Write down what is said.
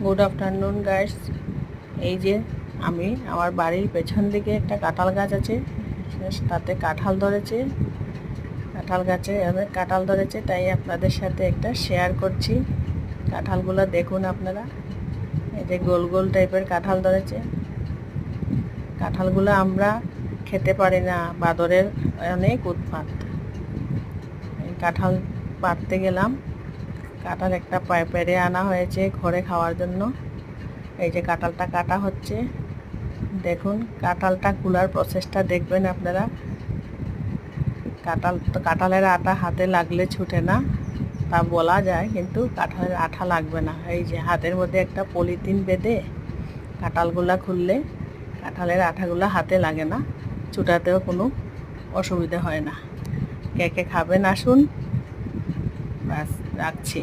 Good afternoon guys. এই যে আমি আমার বাড়ির পেছন দিকে একটা কাঁঠাল গাছ আছে, তাতে কাঁঠাল ধরেছে। কাঁঠাল গাছে অনেক কাঁঠাল ধরেছে, তাই আপনাদের সাথে একটা শেয়ার করছি। কাঁঠালগুলো দেখুন আপনারা, এই যে গোল গোল টাইপের কাঁঠাল ধরেছে। কাঁঠালগুলো আমরা খেতে পারি না, বাদরের অনেক উৎপাত। কাঁঠাল পাড়তে গেলাম, কাঁঠাল একটা পেড়ে আনা হয়েছে ঘরে খাওয়ার জন্য। এই যে কাঁঠালটা কাটা হচ্ছে, দেখুন কাঁঠালটা খোলার প্রসেসটা দেখবেন আপনারা। কাঁঠালের আটা হাতে লাগলে ছুটে না তা বলা যায়, কিন্তু কাঁঠালের আঠা লাগবে না। এই যে হাতের মধ্যে একটা পলিথিন বেঁধে কাঁঠালগুলা খুললে কাঁঠালের আঠাগুলো হাতে লাগে না, ছুটাতেও কোনো অসুবিধা হয় না। কে কে খাবেন আসুন। ব্যাস, রাখছি।